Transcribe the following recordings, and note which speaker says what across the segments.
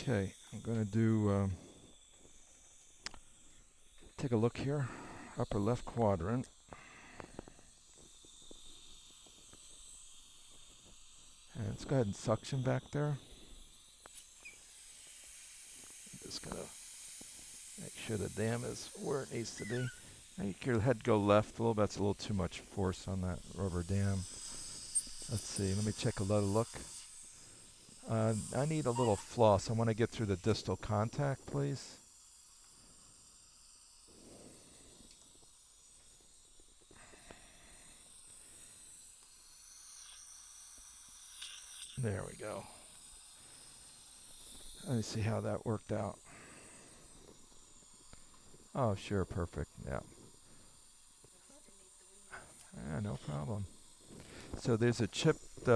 Speaker 1: Okay, I'm going to take a look here, upper left quadrant. And let's go ahead and suction back there. Just going to make sure the dam is where it needs to be. Make your head go left a little bit. That's a little too much force on that rubber dam. Let's see, let me check another look. I need a little floss. I want to get through the distal contact, please. There we go. Let me see how that worked out. Oh, sure, perfect. Yeah. No problem. So there's a chipped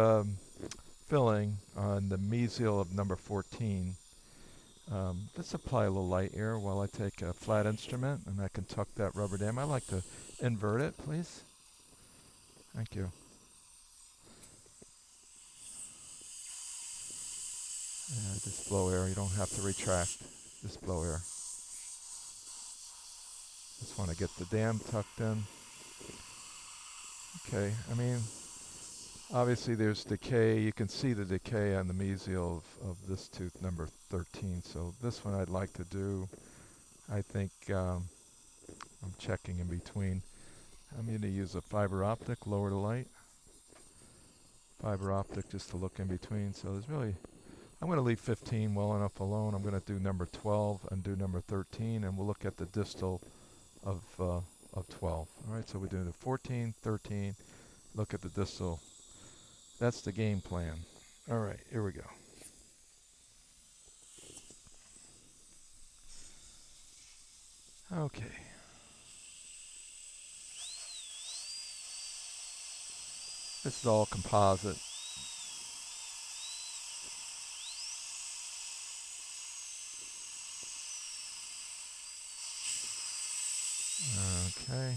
Speaker 1: filling on the mesial of number 14. Let's apply a little light here while I take a flat instrument and I can tuck that rubber dam. I like to invert it, please. Thank you. Just blow air. You don't have to retract. Just blow air. Just want to get the dam tucked in. Okay, I mean, obviously there's decay. You can see the decay on the mesial of this tooth, number 13. So this one I'd like to do. I think I'm checking in between. I'm going to use a fiber optic, lower the light. Fiber optic just to look in between. So there's really, I'm going to leave 15 well enough alone. I'm going to do number 12 and do number 13, and we'll look at the distal of 12. All right, so we do the 14, 13, look at the distal. That's the game plan. All right, here we go. Okay. This is all composite. Okay.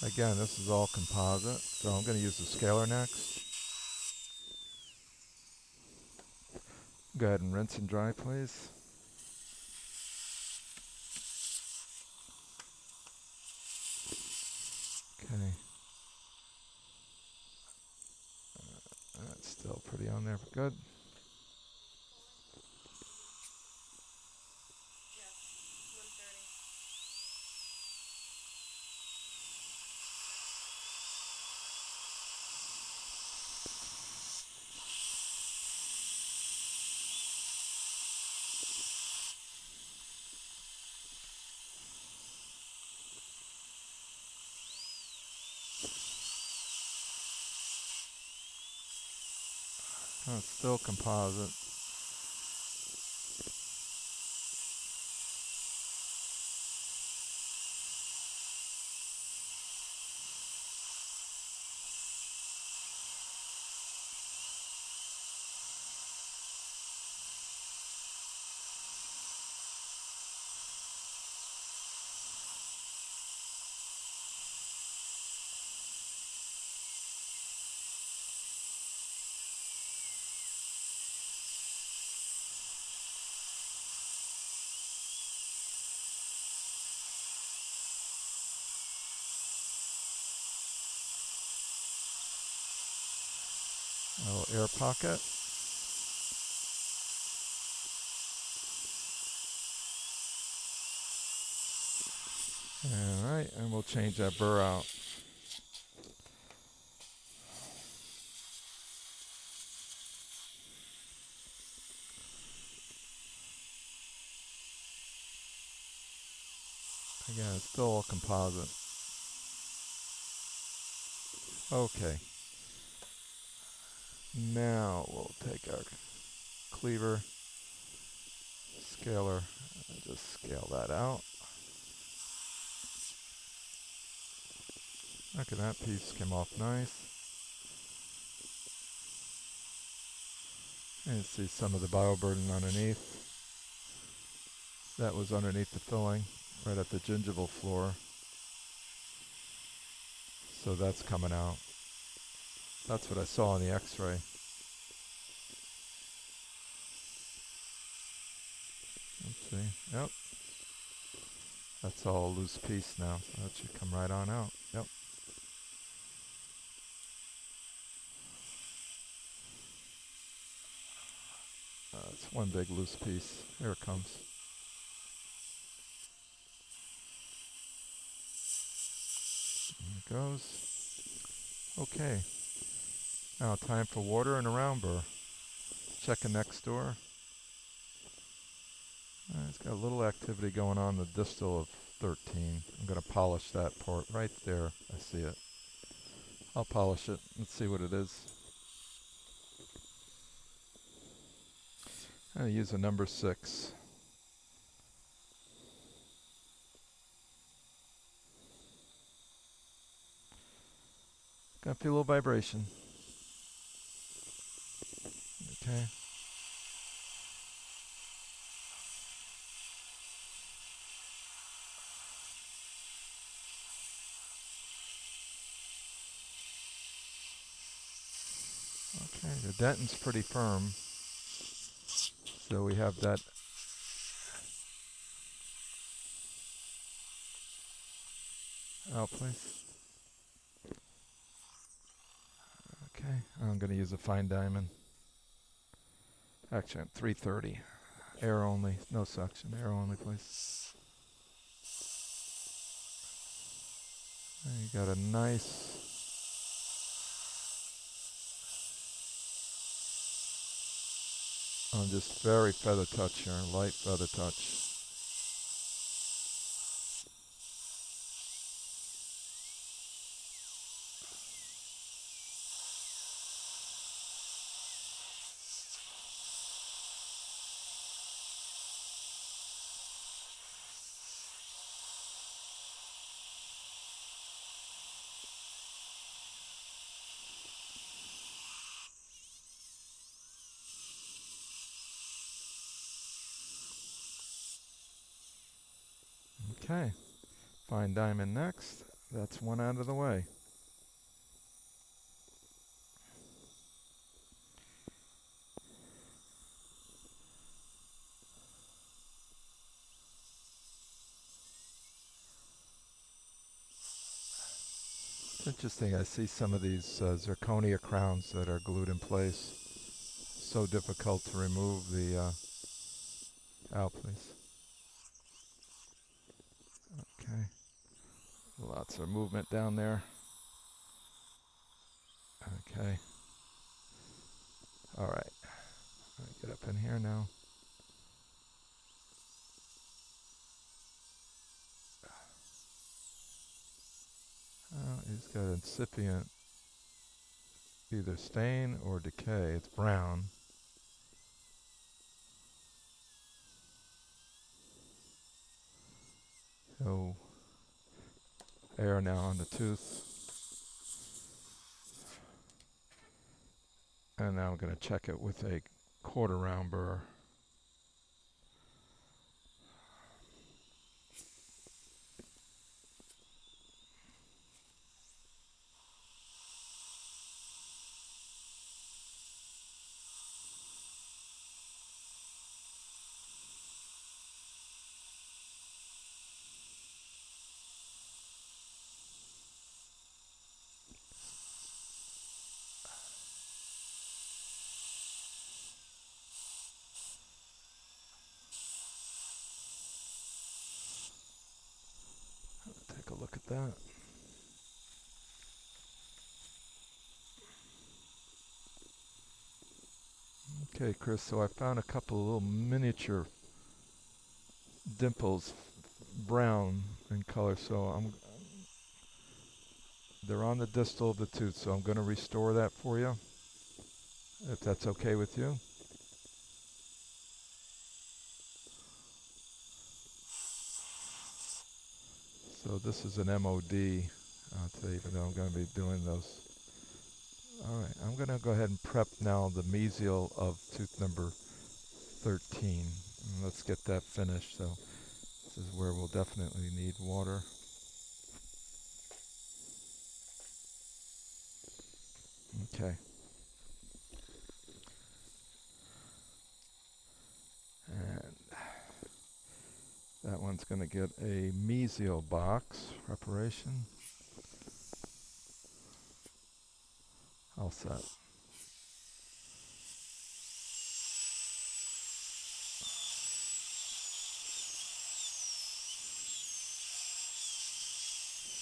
Speaker 1: Again, this is all composite, so I'm going to use the scaler next. Go ahead and rinse and dry, please. Okay. That's still pretty on there, but good. Oh, it's still composite. A little air pocket. Alright, and we'll change that burr out. Again, it's still all composite. Okay. Now we'll take our cleaver, scaler, and just scale that out. Look at that piece, came off nice. And you see some of the bioburden underneath. That was underneath the filling, right at the gingival floor. So that's coming out. That's what I saw on the x-ray. Let's see. Yep. That's all a loose piece now. So that should come right on out. Yep. It's one big loose piece. Here it comes. There it goes. Okay. Now time for water and a round burr. Checking next door. It's got a little activity going on the distal of 13. I'm going to polish that part right there. I see it. I'll polish it. Let's see what it is. I'm going to use a number 6. Gonna feel a little vibration. Okay. Okay, the dentin's pretty firm. So we have that. Out, please. Okay, I'm going to use a fine diamond. Actually, I'm 330. Air only, no suction. Air only, please. And you got a nice just very feather touch here, light feather touch. Okay, fine diamond next. That's one out of the way. It's interesting, I see some of these zirconia crowns that are glued in place. So difficult to remove the out, please. Okay. Lots of movement down there. Okay. All right. Get up in here now. He's got incipient either stain or decay. It's brown. So air now on the tooth. And now I'm going to check it with a quarter round burr. Take a look at that. Okay, Chris, so I found a couple of little miniature dimples brown in color, so they're on the distal of the tooth, so I'm going to restore that for you, if that's okay with you. So this is an MOD today, even though I'm going to be doing those. All right, I'm going to go ahead and prep now the mesial of tooth number 13. And let's get that finished. So this is where we'll definitely need water. Okay. And that one's going to get a mesial box preparation. All set.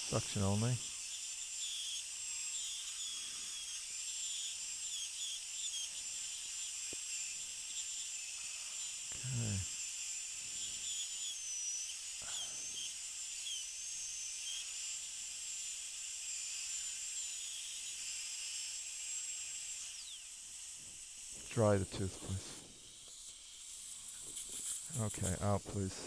Speaker 1: Suction only. Okay. Dry the tooth, please. Okay, out, please.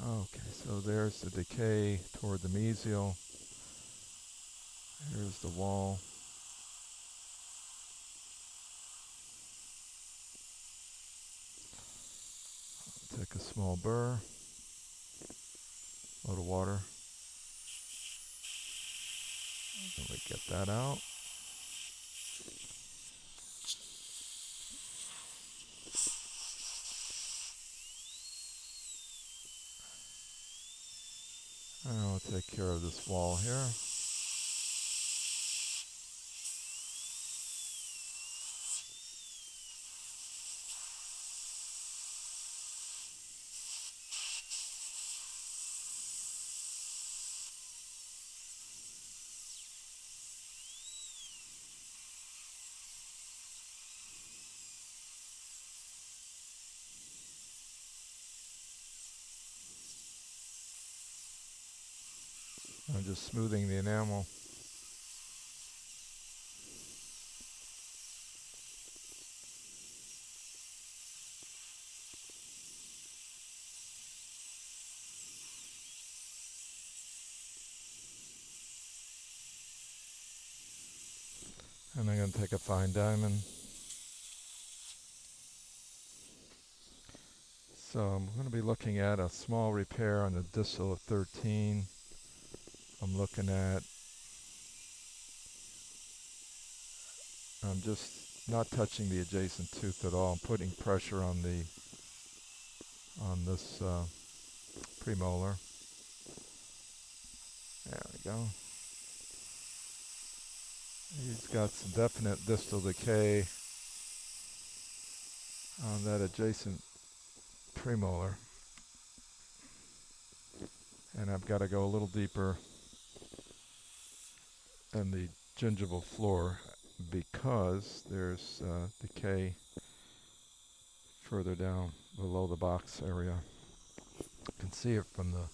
Speaker 1: Okay, so there's the decay toward the mesial. Here's the wall. Take a small burr, a little water, and we get that out. And I'll take care of this wall here. I'm just smoothing the enamel. And I'm going to take a fine diamond. So I'm going to be looking at a small repair on the distal of 13. I'm looking at, I'm just not touching the adjacent tooth at all. I'm putting pressure on this premolar. There we go. He's got some definite distal decay on that adjacent premolar. And I've got to go a little deeper in the gingival floor because there's decay further down below the box area. You can see it from the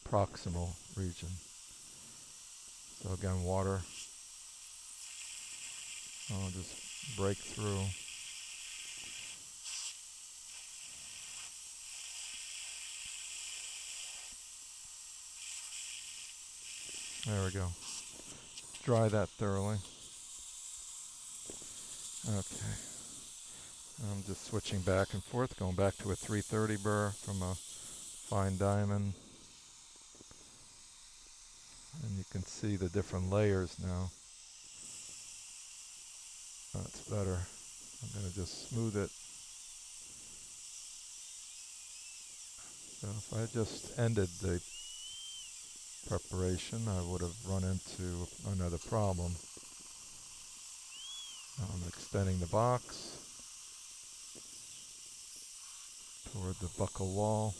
Speaker 1: proximal region. So again, water. I'll just break through. There we go. Dry that thoroughly. Okay. I'm just switching back and forth, going back to a 330 burr from a fine diamond. And you can see the different layers now. That's better. I'm going to just smooth it. So if I just ended the preparation, I would have run into another problem. I'm extending the box toward the buccal wall.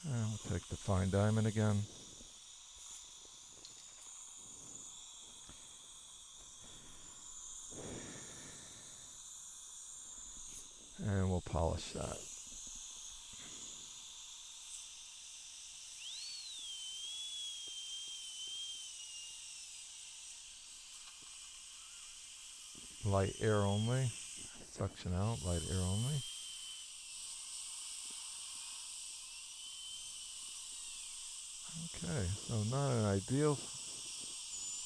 Speaker 1: And we'll take the fine diamond again. And we'll polish that. Light air only. Suction out, light air only. Okay, so not an ideal,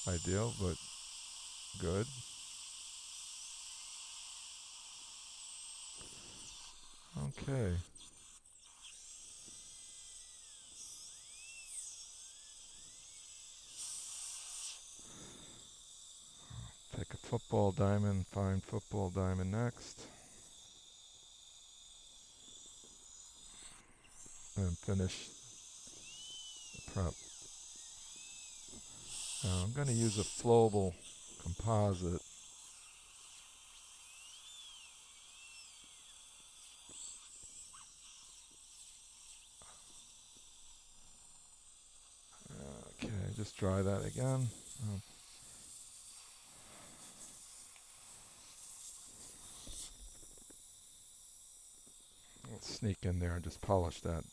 Speaker 1: but good. Okay. Take a football diamond, fine football diamond next. And finish the prep. Now I'm going to use a flowable composite. Okay, just dry that again. Let's sneak in there and just polish that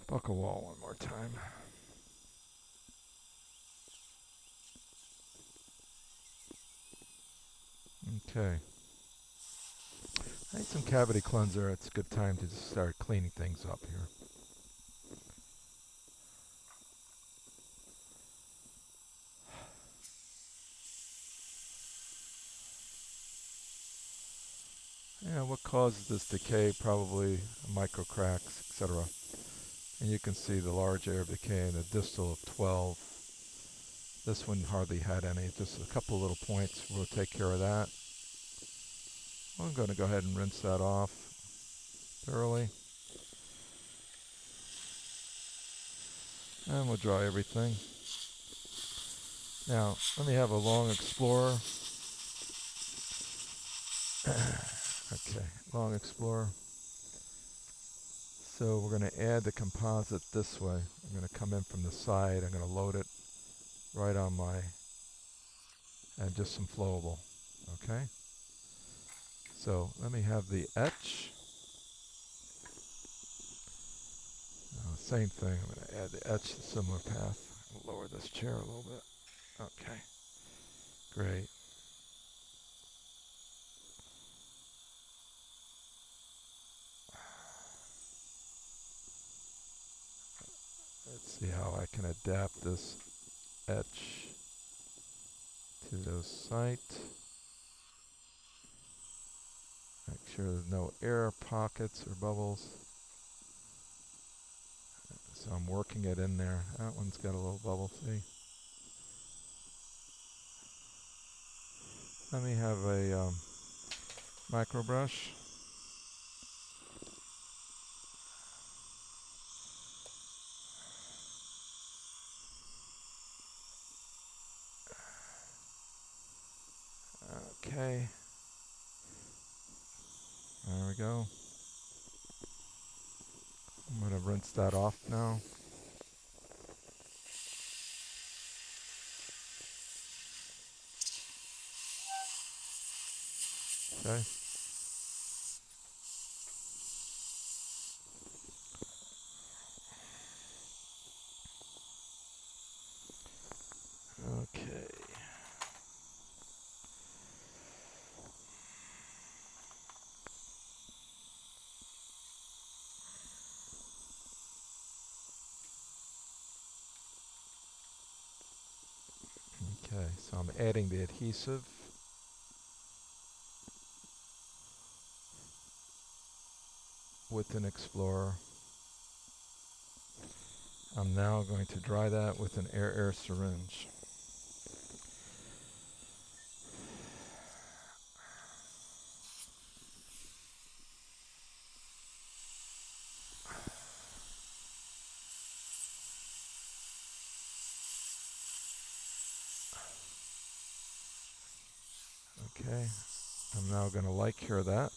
Speaker 1: buckle wall one more time. Okay. I need some cavity cleanser. It's a good time to just start cleaning things up here. Yeah, what causes this decay? Probably micro cracks, etc. And you can see the large area of decay in the distal of 12. This one hardly had any, just a couple little points. We'll take care of that. I'm going to go ahead and rinse that off thoroughly. And we'll dry everything. Now, let me have a long explorer. Okay, long explorer. So we're going to add the composite this way. I'm going to come in from the side. I'm going to load it right on my, and just some flowable. Okay. So let me have the etch. Same thing. I'm going to add the etch, a similar path. I'll lower this chair a little bit. Okay. Great. Let's see how I can adapt this etch to those sites. Make sure there's no air pockets or bubbles. So I'm working it in there. That one's got a little bubble, see? Let me have a micro brush. Okay. There we go. I'm going to rinse that off now. Okay. Okay. Okay, so I'm adding the adhesive. With an explorer. I'm now going to dry that with an air syringe. Okay, I'm now going to light cure that.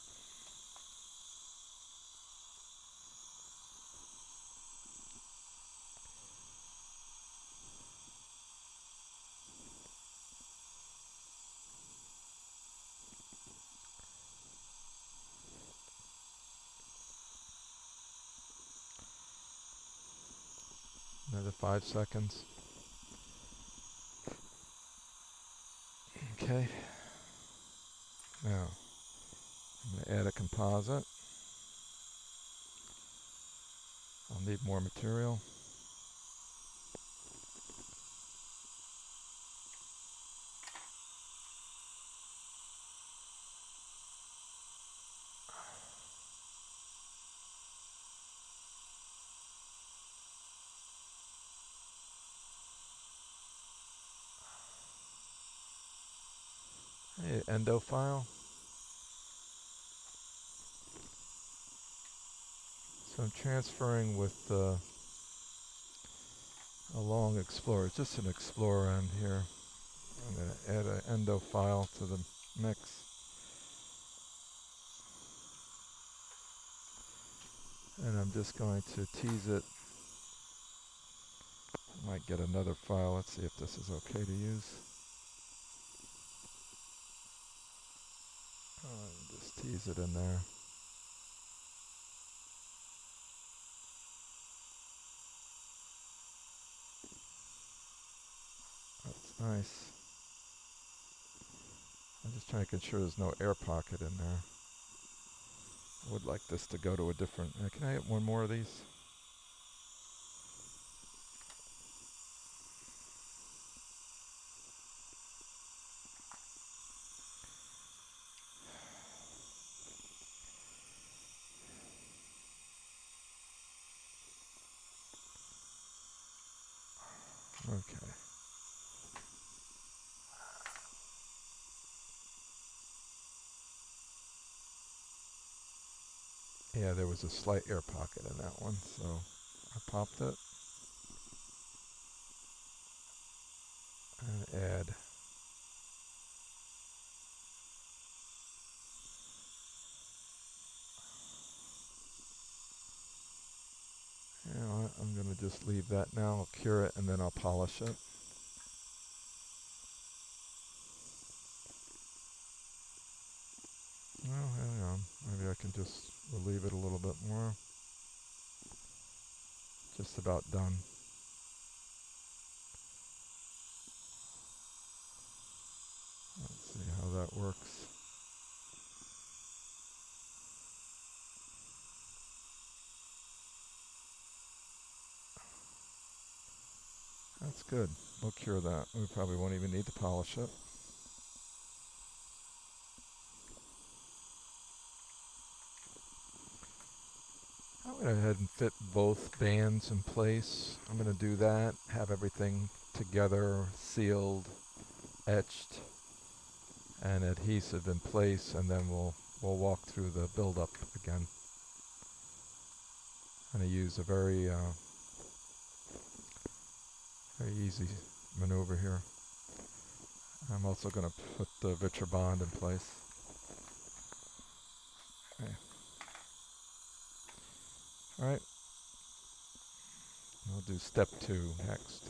Speaker 1: Another 5 seconds. Okay. Now, I'm going to add a composite. I'll need more material. Endo file. So I'm transferring with a long explorer, just an explorer on here. I'm going to add an endo file to the mix. And I'm just going to tease it. I might get another file. Let's see if this is okay to use. Just tease it in there. That's nice. I'm just trying to ensure there's no air pocket in there. I would like this to go to a different... can I get one more of these? Okay. Yeah, there was a slight air pocket in that one, so I popped it. And add. You know what, I'm going to just leave that now. I'll cure it and then I'll polish it. Well, hang on. Maybe I can just relieve it a little bit more. Just about done. Let's see how that works. That's good. We'll cure that. We probably won't even need to polish it. I went ahead and fit both bands in place. I'm going to do that, have everything together, sealed, etched, and adhesive in place, and then we'll walk through the build-up again. I'm going to use a very easy maneuver here. I'm also going to put the Vitribond in place. Okay. All right. We'll do step 2 next.